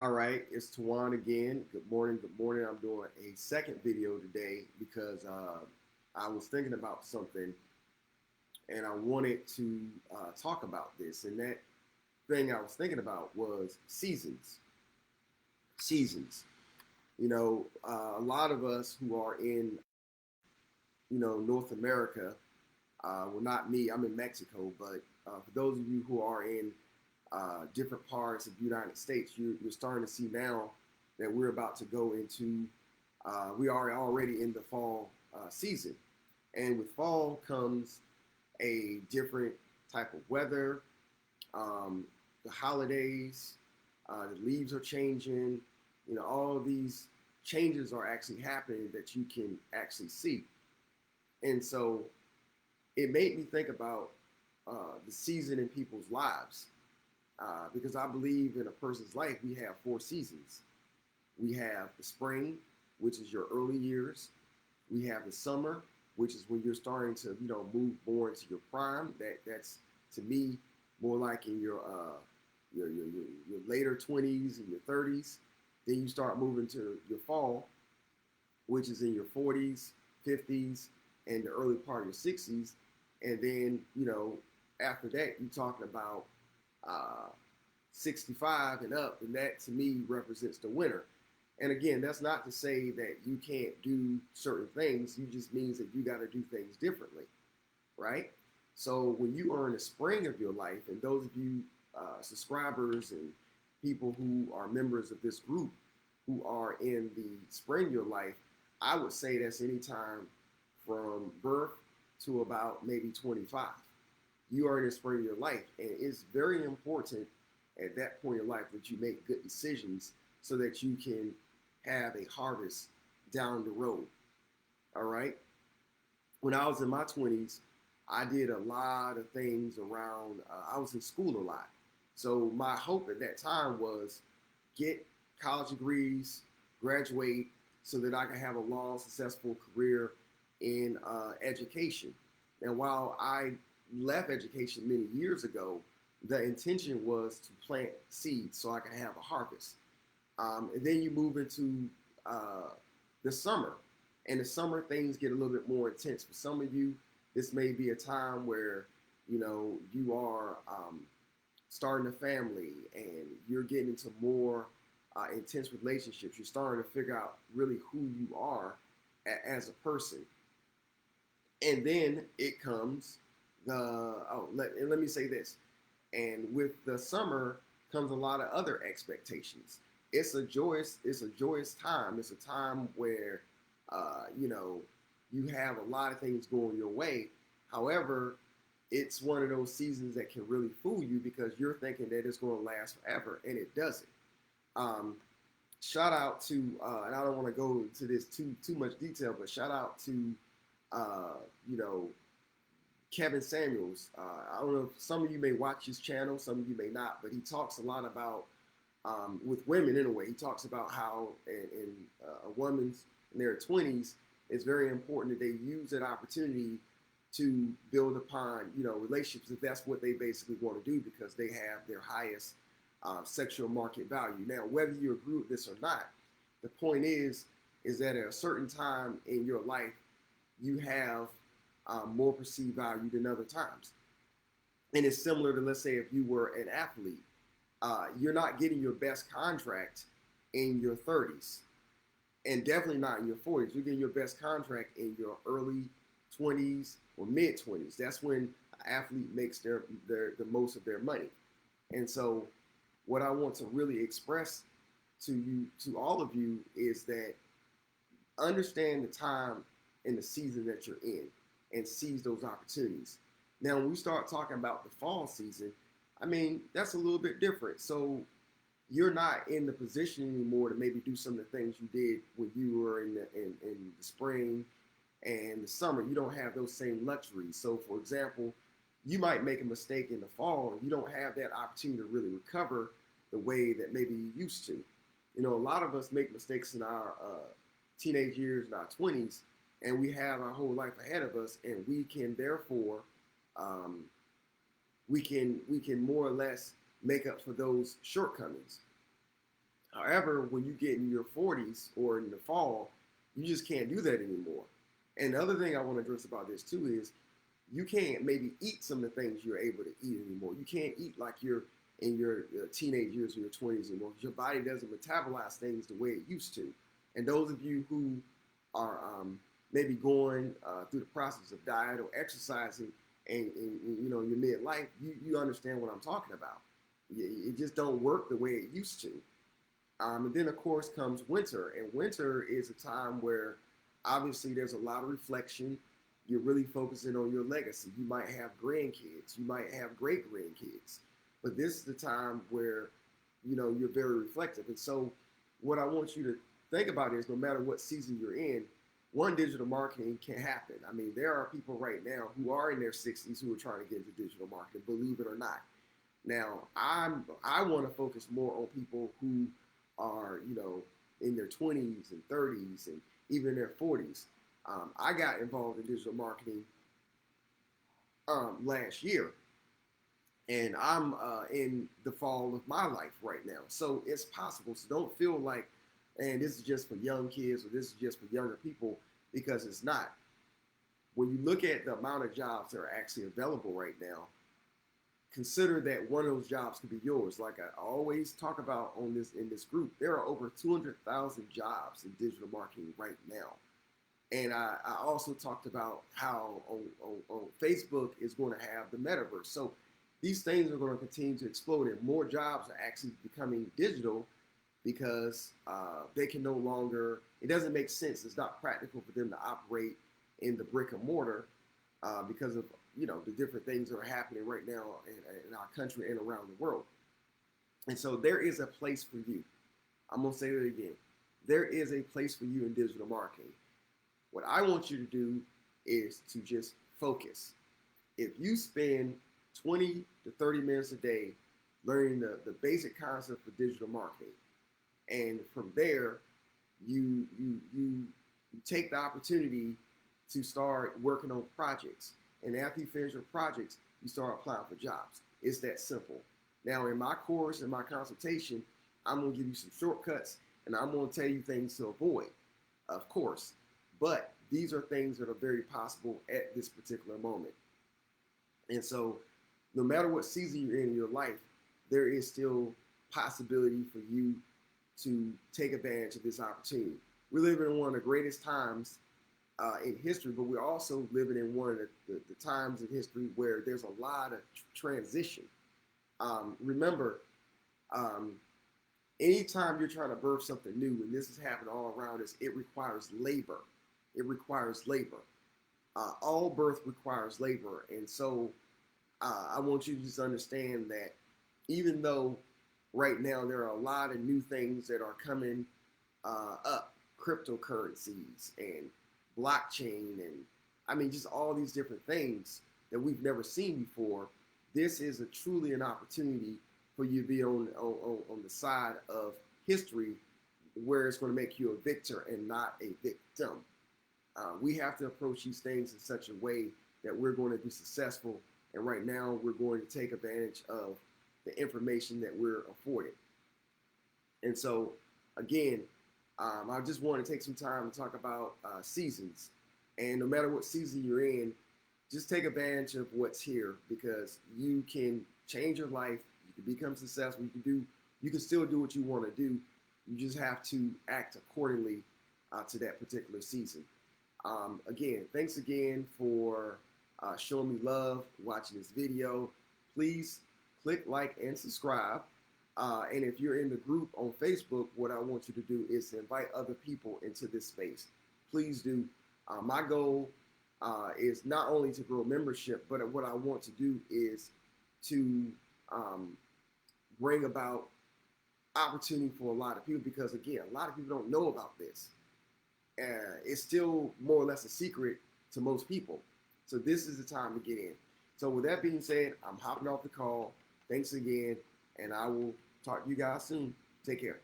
All right, it's Tawan again. Good morning. Good morning. I'm doing a second video today because I was thinking about something and I wanted to talk about this. And that thing I was thinking about was seasons. Seasons. A lot of us who are in, North America, well, not me, I'm in Mexico, but for those of you who are in different parts of the United States, you're starting to see now that we're about to go into, we are already in the fall season. And with fall comes a different type of weather, um, the holidays, the leaves are changing, all of these changes are actually happening that you can actually see. And so it made me think about the season in people's lives because I believe in a person's life we have four seasons. We have the spring, which is your early years. We have the summer, which is when you're starting to move more into your prime. That's to me more like in your later 20s and your 30s. Then you start moving to your fall, which is in your 40s, 50s, and the early part of your 60s. And then, after that, you're talking about uh, 65 and up, and that to me represents the winter. And again, that's not to say that you can't do certain things. It just means that you got to do things differently, right? So when you are in the spring of your life, and those of you subscribers and people who are members of this group who are in the spring of your life, I would say that's any time from birth to about maybe 25. You are in the spring of your life, and it's very important at that point in your life that you make good decisions so that you can have a harvest down the road. All right. When I was in my 20s, I did a lot of things around, I was in school a lot. So my hope at that time was get college degrees, graduate, so that I could have a long, successful career in education. And while I left education many years ago, the intention was to plant seeds so I could have a harvest. And then you move into uh, the summer. And the summer things get a little bit more intense. For some of you, this may be a time where you are starting a family and you're getting into more intense relationships. You're starting to figure out really who you are as a person. And then it comes let me say this. And with the summer comes a lot of other expectations. It's a joyous time. It's a time where you have a lot of things going your way. However, it's one of those seasons that can really fool you because you're thinking that it's going to last forever, and it doesn't. Um, Shout out to, and I don't want to go into this too much detail, but shout out to, uh, you know, Kevin Samuels. I don't know if some of you may watch his channel, some of you may not, but he talks a lot about with women anyway. He talks about how in a woman's in their 20s, it's very important that they use that opportunity to build upon relationships if that's what they basically want to do because they have their highest sexual market value. Now, whether you agree with this or not, the point is that at a certain time in your life, you have more perceived value than other times. And it's similar to, let's say, if you were an athlete, you're not getting your best contract in your 30s and definitely not in your 40s. You're getting your best contract in your early 20s or mid 20s. That's when an athlete makes the most of their money. And so, what I want to really express to all of you, is that understand the time and the season that you're in and seize those opportunities. Now, when we start talking about the fall season, I mean, that's a little bit different. So you're not in the position anymore to maybe do some of the things you did when you were in the spring and the summer. You don't have those same luxuries. So, for example, you might make a mistake in the fall and you don't have that opportunity to really recover the way that maybe you used to. A lot of us make mistakes in our teenage years and our 20s, and we have our whole life ahead of us, and we can therefore um, we can more or less make up for those shortcomings. However, when you get in your 40s or in the fall, you just can't do that anymore. And the other thing I want to address about this too is you can't maybe eat some of the things you're able to eat anymore. You can't eat like you're in your teenage years or your 20s anymore because your body doesn't metabolize things the way it used to. And those of you who are maybe going through the process of diet or exercising and you know your midlife, you understand what I'm talking about. It just don't work the way it used to. And then, of course, comes winter. And winter is a time where obviously there's a lot of reflection. You're really focusing on your legacy. You might have grandkids, you might have great grandkids. But this is the time where, you know, you're very reflective. And so, what I want you to think about is no matter what season you're in, one, digital marketing can happen. I mean, there are people right now who are in their 60s who are trying to get into digital marketing, believe it or not. Now, I want to focus more on people who are, you know, in their 20s and 30s and even their 40s. I got involved in digital marketing last year, and I'm in the fall of my life right now. So it's possible. So don't feel like, and this is just for young kids or this is just for younger people, because it's not. When you look at the amount of jobs that are actually available right now, consider that one of those jobs could be yours. Like I always talk about on this in this group, there are over 200,000 jobs in digital marketing right now. And I also talked about how on Facebook is going to have the metaverse. So these things are going to continue to explode, and more jobs are actually becoming digital because they can no longer. It doesn't make sense. It's not practical for them to operate in the brick and mortar because of the different things that are happening right now in our country and around the world. And so there is a place for you. I'm gonna say that again. There is a place for you in digital marketing. What I want you to do is to just focus. If you spend 20 to 30 minutes a day learning the basic concept for digital marketing, and from there you take the opportunity to start working on projects. And after you finish your projects, you start applying for jobs. It's that simple. Now, in my course, in my consultation, I'm going to give you some shortcuts and I'm going to tell you things to avoid, of course. But these are things that are very possible at this particular moment. And so, no matter what season you're in your life, there is still possibility for you to take advantage of this opportunity. We're living in one of the greatest times in history, but we're also living in one of the times in history where there's a lot of transition. Remember, anytime you're trying to birth something new, and this is happening all around us, it requires labor. It requires labor. All birth requires labor. And so I want you to just understand that even though right now there are a lot of new things that are coming up, cryptocurrencies and blockchain, and I mean just all these different things that we've never seen before, this is truly an opportunity for you to be on the side of history where it's going to make you a victor and not a victim. We have to approach these things in such a way that we're going to be successful, and right now we're going to take advantage of the information that we're afforded. And so again, I just want to take some time to talk about seasons. And no matter what season you're in, just take advantage of what's here, because you can change your life. You can become successful. You can still do what you want to do. You just have to act accordingly to that particular season. Again, thanks again for showing me love, watching this video. Please click like and subscribe. And if you're in the group on Facebook, what I want you to do is to invite other people into this space. Please do. My goal is not only to grow membership, but what I want to do is to bring about opportunity for a lot of people, because again, a lot of people don't know about this. It's still more or less a secret to most people. So this is the time to get in. So with that being said, I'm hopping off the call. Thanks again, and I will talk to you guys soon. Take care.